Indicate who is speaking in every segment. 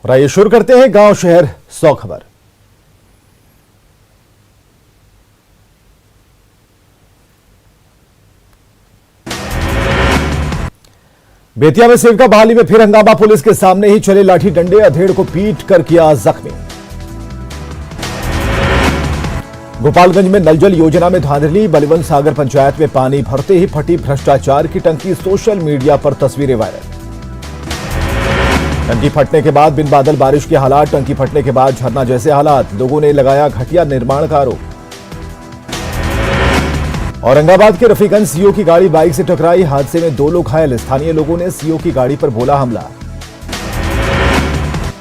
Speaker 1: और आइए शुरू करते हैं गांव शहर 100 खबर। बेतिया में सेवका बहाली में फिर हंगामा, पुलिस के सामने ही चले लाठी डंडे, अधेड़ को पीट कर किया जख्मी। गोपालगंज में नल जल योजना में धांधली, बलवंत सागर पंचायत में पानी भरते ही फटी भ्रष्टाचार की टंकी, सोशल मीडिया पर तस्वीरें वायरल। टंकी फटने के बाद बिन बादल बारिश के हालात, टंकी फटने के बाद झरना जैसे हालात, लोगों ने लगाया घटिया निर्माण का आरोप। औरंगाबाद के रफीगंज सीओ की गाड़ी बाइक से टकराई, हादसे में 2 लोग घायल, स्थानीय लोगों ने सीओ की गाड़ी पर बोला हमला।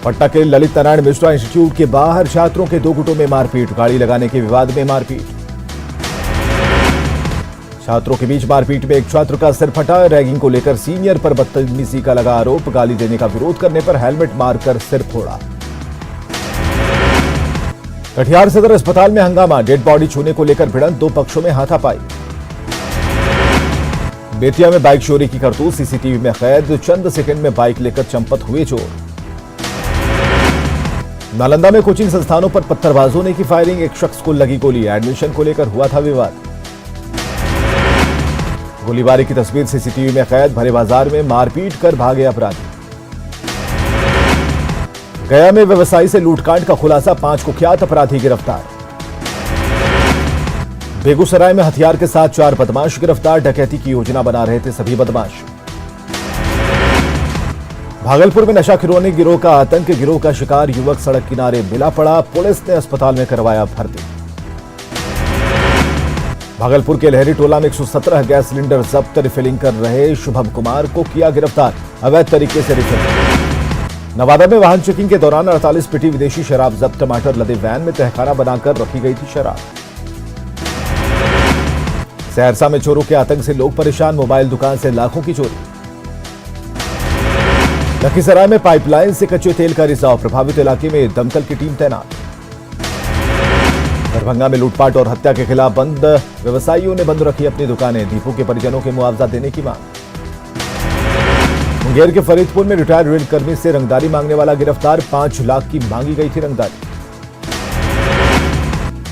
Speaker 1: पटना के ललित नारायण मिश्रा इंस्टीट्यूट के बाहर छात्रों के 2 गुटों में मारपीट, गाड़ी लगाने के विवाद में मारपीट। छात्रों के बीच मारपीट में एक छात्र का सिर फटा, रैगिंग को लेकर सीनियर पर बदतमीजी का लगा आरोप, गाली देने का विरोध करने पर हेलमेट मारकर सिर फोड़ा। कटिहार सदर अस्पताल में हंगामा, डेड बॉडी छूने को लेकर भिड़ंत, 2 पक्षों में हाथापाई। बेतिया में बाइक चोरी की करतूत सीसीटीवी में कैद, चंद सेकंड में बाइक लेकर चंपत हुए चोर। नालंदा में कोचिंग संस्थानों पर पत्थरबाजों ने की फायरिंग, एक शख्स को लगी गोली, एडमिशन को लेकर हुआ था विवाद। गोलीबारी की तस्वीर सीसीटीवी में कैद, भरे बाजार में मारपीट कर भागे अपराधी। गया में व्यवसायी से लूटकांड का खुलासा, 5 कुख्यात अपराधी गिरफ्तार। बेगूसराय में हथियार के साथ 4 बदमाश गिरफ्तार, डकैती की योजना बना रहे थे सभी बदमाश। भागलपुर में नशाखोरी गिरोह का आतंक, गिरोह का शिकार युवक सड़क किनारे मिला पड़ा, पुलिस ने अस्पताल में करवाया भर्ती। भागलपुर के लहरी टोला में 117 गैस सिलेंडर जब्त, रिफिलिंग कर रहे शुभम कुमार को किया गिरफ्तार, अवैध तरीके से रिफिलिंग। नवादा में वाहन चेकिंग के दौरान 48 पेटी विदेशी शराब जब्त, टमाटर लदे वैन में तहखाना बनाकर रखी गई थी शराब। सहरसा में चोरों के आतंक से लोग परेशान, मोबाइल दुकान से लाखों की चोरी। लखीसराय में पाइपलाइन से कच्चे तेल का रिसाव, प्रभावित इलाके में दमकल की टीम तैनात। दरभंगा में लूटपाट और हत्या के खिलाफ बंद, व्यवसायियों ने बंद रखी अपनी दुकानें, दीपू के परिजनों के मुआवजा देने की मांग। मुंगेर के फरीदपुर में रिटायर्ड रेल कर्मी से रंगदारी मांगने वाला गिरफ्तार, 5 लाख की मांगी गई थी रंगदारी।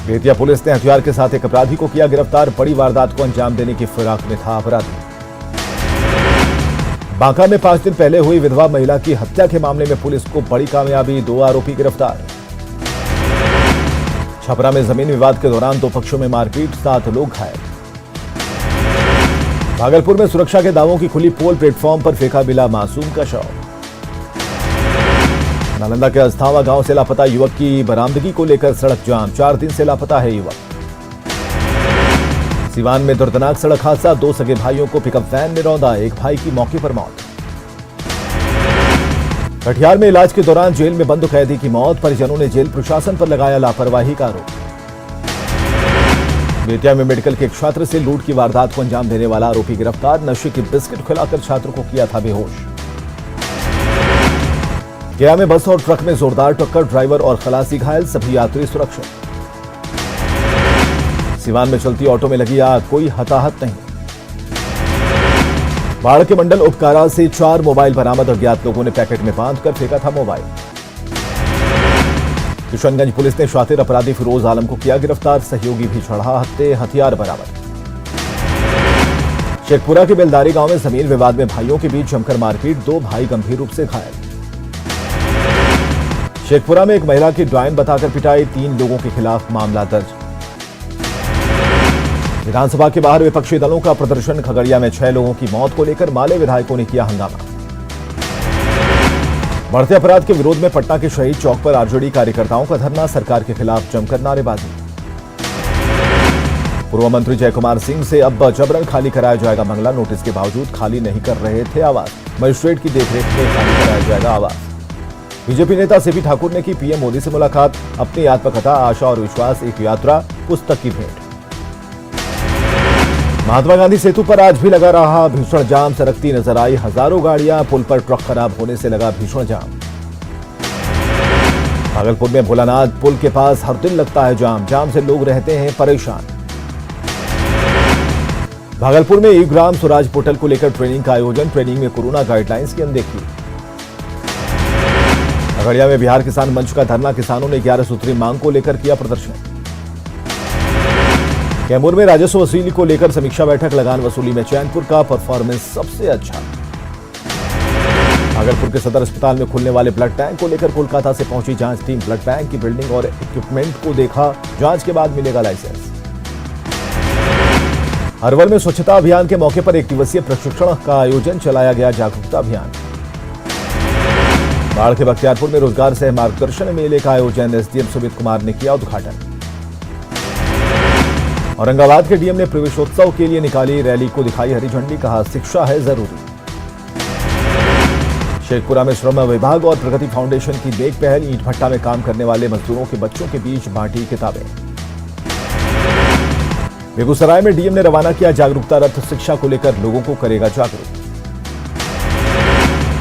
Speaker 1: बेतिया पुलिस ने हथियार के साथ एक अपराधी को किया गिरफ्तार, बड़ी वारदात को अंजाम देने की फिराक में था अपराधी। बांका में 5 दिन पहले हुई विधवा महिला की हत्या के मामले में पुलिस को बड़ी कामयाबी, 2 आरोपी गिरफ्तार। छपरा में जमीन विवाद के दौरान 2 पक्षों में मारपीट, 7 लोग घायल। भागलपुर में सुरक्षा के दावों की खुली पोल, प्लेटफॉर्म पर फेंका मिला मासूम का शव। नालंदा के अस्थावा गांव से लापता युवक की बरामदगी को लेकर सड़क जाम, 4 दिन से लापता है युवक। सिवान में दर्दनाक सड़क हादसा, 2 सगे भाइयों को पिकअप वैन में रौंदा, एक भाई की मौके पर मौत। कटिहार में इलाज के दौरान जेल में बंद कैदी की मौत, परिजनों ने जेल प्रशासन पर लगाया लापरवाही का आरोप। बेतिया में मेडिकल के एक छात्र से लूट की वारदात को अंजाम देने वाला आरोपी गिरफ्तार, नशे की बिस्किट खिलाकर छात्र को किया था बेहोश। गया में बस और ट्रक में जोरदार टक्कर, ड्राइवर और खलासी घायल, सभी यात्री सुरक्षित। सिवान में चलती ऑटो में लगी आग, कोई हताहत नहीं। बाढ़ के मंडल उपकारा से 4 मोबाइल बरामद, अज्ञात लोगों ने पैकेट में बांधकर फेंका था मोबाइल। किशनगंज पुलिस ने शातिर अपराधी फिरोज आलम को किया गिरफ्तार, सहयोगी भी चढ़ा हथियार बरामद। शेखपुरा के बेलदारी गांव में जमीन विवाद में भाइयों के बीच जमकर मारपीट, 2 भाई गंभीर रूप से घायल। शेखपुरा में एक महिला की डायन बताकर पिटाई, 3 लोगों के खिलाफ मामला दर्ज। विधानसभा के बाहर विपक्षी दलों का प्रदर्शन, खगड़िया में 6 लोगों की मौत को लेकर माले विधायकों ने किया हंगामा। बढ़ते अपराध के विरोध में पटना के शहीद चौक पर आरजेडी कार्यकर्ताओं का धरना, सरकार के खिलाफ जमकर नारेबाजी। पूर्व मंत्री जयकुमार सिंह से अब जबरन खाली कराया जाएगा बंगला, नोटिस के बावजूद खाली नहीं कर रहे थे आवास, मजिस्ट्रेट की देखरेख में खाली कराया जाएगा आवास। बीजेपी नेता सीपी ठाकुर ने की पीएम मोदी से मुलाकात, अपनी आत्मकथा आशा और विश्वास एक यात्रा पुस्तक की भेंट। महात्मा गांधी सेतु पर आज भी लगा रहा भीषण जाम, सरकती नजर आई हजारों गाड़ियां, पुल पर ट्रक खराब होने से लगा भीषण जाम। भागलपुर में भोलानाथ पुल के पास हर दिन लगता है जाम, जाम से लोग रहते हैं परेशान। भागलपुर में ई-ग्राम स्वराज पोर्टल को लेकर ट्रेनिंग का आयोजन, ट्रेनिंग में कोरोना गाइडलाइंस की अनदेखी। खगड़िया में बिहार किसान मंच का धरना, किसानों ने 11 सूत्री मांग को लेकर किया प्रदर्शन। कैमूर में राजस्व वसूली को लेकर समीक्षा बैठक, लगान वसूली में चैनपुर का परफॉर्मेंस सबसे अच्छा। भागलपुर के सदर अस्पताल में खुलने वाले ब्लड टैंक को लेकर कोलकाता से पहुंची जांच टीम, ब्लड बैंक की बिल्डिंग और इक्विपमेंट को देखा, जांच के बाद मिलेगा लाइसेंस। अरवल में स्वच्छता अभियान के मौके पर 1 दिवसीय प्रशिक्षण का आयोजन, चलाया गया जागरूकता अभियान। बाढ़ के बख्तियारपुर में रोजगार सह मार्गदर्शन मेले का आयोजन, एसडीएम सुमित कुमार ने किया उद्घाटन। औरंगाबाद के डीएम ने प्रवेशोत्सव के लिए निकाली रैली, को दिखाई हरी झंडी, कहा शिक्षा है जरूरी। शेखपुरा में श्रम विभाग और प्रगति फाउंडेशन की नेक पहल, ईंट भट्टा में काम करने वाले मजदूरों के बच्चों के बीच बांटी किताबें। बेगूसराय में डीएम ने रवाना किया जागरूकता रथ, शिक्षा को लेकर लोगों को करेगा जागरूक।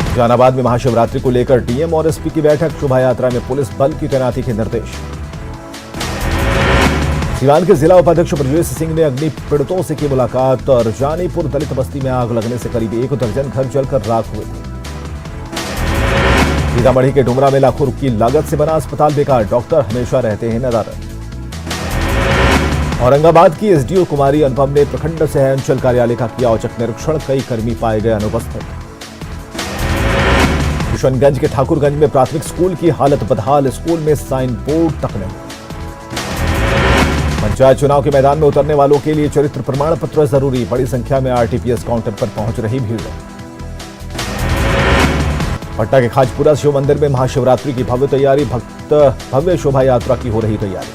Speaker 1: जहानाबाद में महाशिवरात्रि को लेकर डीएम और एसपी की बैठक, शोभा यात्रा में पुलिस बल की तैनाती के निर्देश। सिवान के जिला उपाध्यक्ष ब्रजेश सिंह ने अग्नि पीड़ितों से की मुलाकात, और जानीपुर दलित बस्ती में आग लगने से करीब 1 दर्जन घर जलकर राख हुए थे। सीतामढ़ी के डुमरा में लाखों की लागत से बना अस्पताल बेकार, डॉक्टर हमेशा रहते हैं नदारद। औरंगाबाद की एसडीओ कुमारी अनुपम ने प्रखंड सह अंचल कार्यालय का किया औचक निरीक्षण, कई कर्मी पाए गए अनुपस्थित। किशनगंज के ठाकुरगंज में प्राथमिक स्कूल की हालत बदहाल, स्कूल में साइन बोर्ड तक नहीं। पंचायत चुनाव के मैदान में उतरने वालों के लिए चरित्र प्रमाण पत्र जरूरी, बड़ी संख्या में आरटीपीएस काउंटर पर पहुंच रही भीड़। पटना के खाजपुरा शिव मंदिर में महाशिवरात्रि की भव्य तैयारी, भव्य शोभा यात्रा की हो रही तैयारी।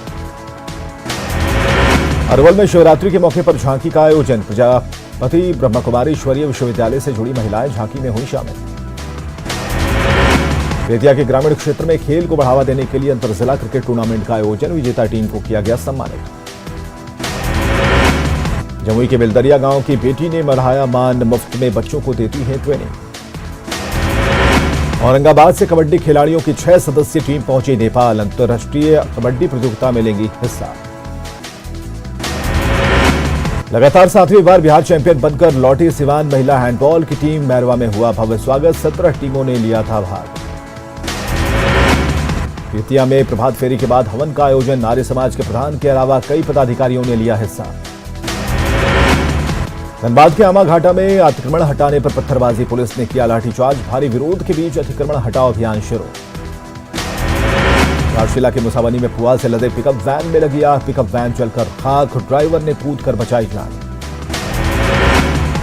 Speaker 1: अरवल में शिवरात्रि के मौके पर झांकी का आयोजन, प्रजापति ब्रह्मकुमारीश्वरीय विश्वविद्यालय से जुड़ी महिलाएं झांकी में हुई शामिल। बेतिया के ग्रामीण क्षेत्र में खेल को बढ़ावा देने के लिए अंतर जिला क्रिकेट टूर्नामेंट का आयोजन, विजेता टीम को किया गया सम्मानित। जमुई के बेलदरिया गांव की बेटी ने बढ़ाया मान, मुफ्त में बच्चों को देती है ट्रेनिंग। औरंगाबाद से कबड्डी खिलाड़ियों की 6 सदस्यीय टीम पहुंची नेपाल, अंतर्राष्ट्रीय कबड्डी प्रतियोगिता में लेंगी हिस्सा। लगातार 7वीं बार बिहार चैंपियन बनकर लौटी सिवान महिला हैंडबॉल की टीम, मैरवा में हुआ भव्य स्वागत, 17 टीमों ने लिया था भाग। बेतिया में प्रभात फेरी के बाद हवन का आयोजन, आर्य समाज के प्रधान के अलावा कई पदाधिकारियों ने लिया हिस्सा। धनबाद के आमा घाटा में अतिक्रमण हटाने पर पत्थरबाजी, पुलिस ने किया लाठीचार्ज, भारी विरोध के बीच अतिक्रमण हटाओ अभियान शुरू। राजशिला के मुसावनी में पुआ से लदे पिकअप वैन में लगी आग, पिकअप वैन जलकर खाक, ड्राइवर ने कूदकर बचाई जान।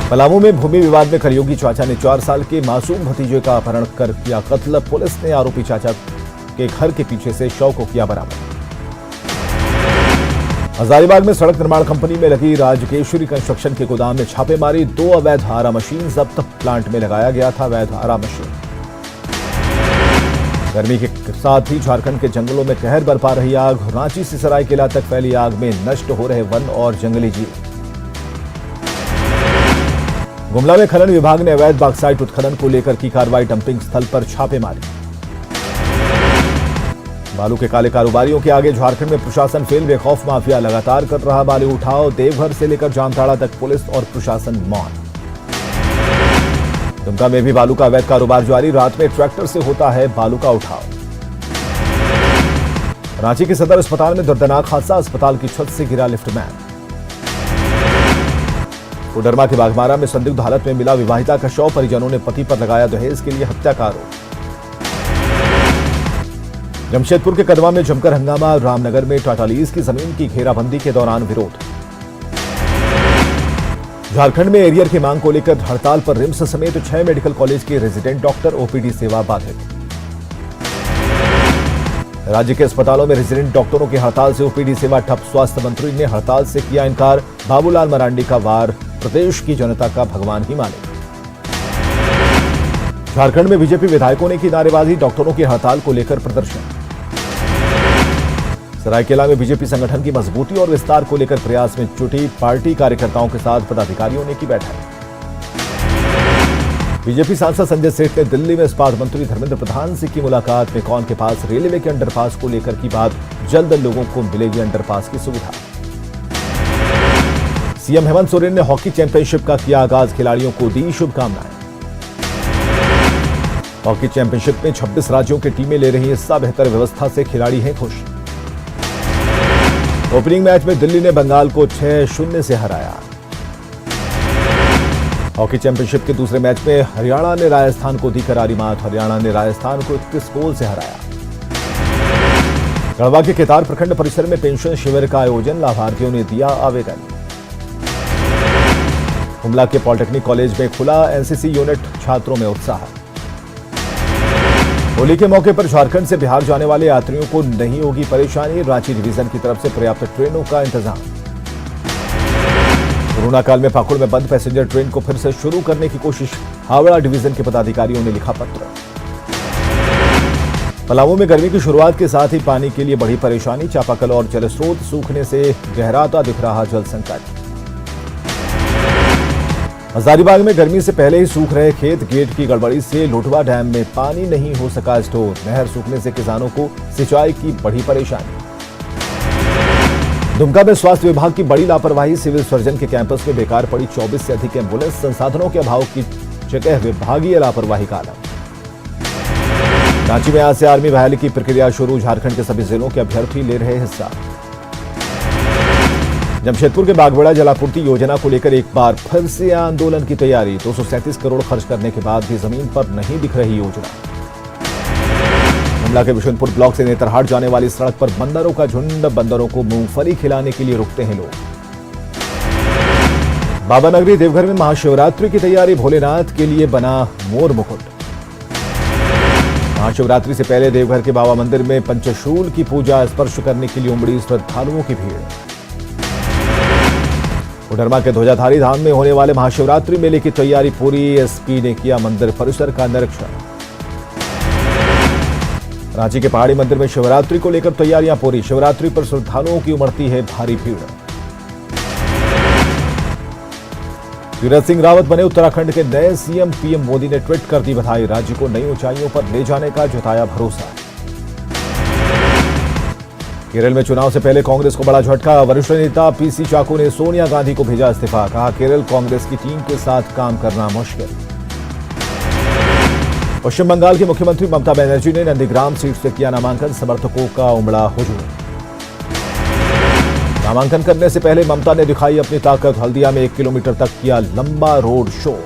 Speaker 1: पलामू में भूमि विवाद में करयोगी चाचा ने 4 साल के मासूम भतीजे का अपहरण कर किया कत्ल, पुलिस ने आरोपी चाचा के घर के पीछे से शव को किया बरामद। हजारीबाग में सड़क निर्माण कंपनी में लगी राजकेश्वरी कंस्ट्रक्शन के गोदाम में छापेमारी, 2 अवैध आरा मशीन जब्त, प्लांट में लगाया गया था अवैध आरा मशीन। गर्मी के साथ ही झारखंड के जंगलों में कहर बरपा रही आग, रांची से सरायकेला तक फैली आग में नष्ट हो रहे वन और जंगली जीव। गुमला में खनन विभाग ने अवैध बॉक्साइट उत्खनन को लेकर की कार्रवाई, डंपिंग स्थल पर छापेमारी। बालू के काले कारोबारियों के आगे झारखंड में प्रशासन फेल, बेखौफ माफिया लगातार कर रहा बालू उठाव, देवघर से लेकर जामताड़ा तक पुलिस और प्रशासन मौन। दुमका में भी बालू का अवैध कारोबार जारी, रात में ट्रैक्टर से होता है बालू का उठाव। रांची के सदर अस्पताल में दर्दनाक हादसा, अस्पताल की छत से गिरा लिफ्टमैन। कोडरमा के बाघमारा में संदिग्ध हालत में मिला विवाहिता का शव, परिजनों ने पति पर लगाया दहेज के लिए हत्या का आरोप। जमशेदपुर के कदवा में जमकर हंगामा, रामनगर में टाटा लीज की जमीन की घेराबंदी के दौरान विरोध। झारखंड में एरियर की मांग को लेकर हड़ताल पर रिम्स समेत 6 मेडिकल कॉलेज के रेजिडेंट डॉक्टर, ओपीडी सेवा बाधित। राज्य के अस्पतालों में रेजिडेंट डॉक्टरों की हड़ताल से ओपीडी सेवा ठप, स्वास्थ्य मंत्री ने हड़ताल से किया इनकार, बाबूलाल मरांडी का वार, प्रदेश की जनता का भगवान ही माने। झारखंड में बीजेपी विधायकों ने की नारेबाजी, डॉक्टरों की हड़ताल को लेकर प्रदर्शन। सरायकेला में बीजेपी संगठन की मजबूती और विस्तार को लेकर प्रयास में जुटी पार्टी, कार्यकर्ताओं के साथ पदाधिकारियों ने की बैठक। बीजेपी सांसद संजय सेठ ने दिल्ली में इस्पात मंत्री धर्मेंद्र प्रधान से की मुलाकात, में कौन के पास रेलवे के अंडरपास को लेकर की बात, जल्द लोगों को मिलेगी अंडरपास की सुविधा। सीएम हेमंत सोरेन ने हॉकी चैंपियनशिप का किया आगाज, खिलाड़ियों को दी शुभकामनाएं। हॉकी चैंपियनशिप में 26 राज्यों की टीमें ले रही हिस्सा। बेहतर व्यवस्था से खिलाड़ी हैं खुश। ओपनिंग मैच में दिल्ली ने बंगाल को 6-0 से हराया। हॉकी चैंपियनशिप के दूसरे मैच में हरियाणा ने राजस्थान को दी करारी मात। हरियाणा ने राजस्थान को 31 गोल से हराया। गढ़वा के केतार प्रखंड परिसर में पेंशन शिविर का आयोजन। लाभार्थियों ने दिया आवेदन। हुमला के पॉलिटेक्निक कॉलेज में खुला एनसीसी यूनिट। छात्रों में उत्साह। होली के मौके पर झारखंड से बिहार जाने वाले यात्रियों को नहीं होगी परेशानी। रांची डिवीजन की तरफ से पर्याप्त ट्रेनों का इंतजाम। कोरोना काल में पाकुड़ में बंद पैसेंजर ट्रेन को फिर से शुरू करने की कोशिश। हावड़ा डिवीजन के पदाधिकारियों ने लिखा पत्र। पलामू में गर्मी की शुरुआत के साथ ही पानी के लिए बढ़ी परेशानी। चापाकल और जलस्रोत सूखने से गहराता दिख रहा जल संकट। हजारीबाग में गर्मी से पहले ही सूख रहे खेत। गेट की गड़बड़ी से लुटवा डैम में पानी नहीं हो सका स्टोर। नहर सूखने से किसानों को सिंचाई की बढ़ी परेशानी। दुमका में स्वास्थ्य विभाग की बड़ी लापरवाही। सिविल सर्जन के कैंपस में बेकार पड़ी 24 से अधिक एम्बुलेंस। संसाधनों के अभाव की जगह विभागीय लापरवाही का आलम। रांची में आज से आर्मी बहाली की प्रक्रिया शुरू। झारखंड के सभी जिलों के अभ्यर्थी ले रहे हिस्सा। जमशेदपुर के बागबेड़ा जलापूर्ति योजना को लेकर एक बार फिर से आंदोलन की तैयारी। 237 करोड़ खर्च करने के बाद भी जमीन पर नहीं दिख रही योजना। हुमला के बिशनपुर ब्लॉक से नेतरहाट जाने वाली सड़क पर बंदरों का झुंड। बंदरों को मूंगफली खिलाने के लिए रुकते हैं लोग। बाबा नगरी देवघर में महाशिवरात्रि की तैयारी। भोलेनाथ के लिए बना मोर मुकुट। महाशिवरात्रि से पहले देवघर के बाबा मंदिर में पंचशूल की पूजा। स्पर्श करने के लिए उमड़ी श्रद्धालुओं की भीड़। कोडरमा के ध्वजाधारी धाम में होने वाले महाशिवरात्रि मेले की तैयारी पूरी। एसपी ने किया मंदिर परिसर का निरीक्षण। रांची के पहाड़ी मंदिर में शिवरात्रि को लेकर तैयारियां पूरी। शिवरात्रि पर श्रद्धालुओं की उमड़ती है भारी भीड़। तीरथ सिंह रावत बने उत्तराखंड के नए सीएम। पीएम मोदी ने ट्वीट कर दी बधाई। राज्य को नई ऊंचाइयों पर ले जाने का जताया भरोसा। केरल में चुनाव से पहले कांग्रेस को बड़ा झटका। वरिष्ठ नेता पीसी चाको ने सोनिया गांधी को भेजा इस्तीफा। कहा केरल कांग्रेस की टीम के साथ काम करना मुश्किल। पश्चिम बंगाल की मुख्यमंत्री ममता बनर्जी ने नंदीग्राम सीट से किया नामांकन। समर्थकों का उमड़ा हुजूम। नामांकन करने से पहले ममता ने दिखाई अपनी ताकत। हल्दिया में 1 किलोमीटर तक किया लंबा रोड शो।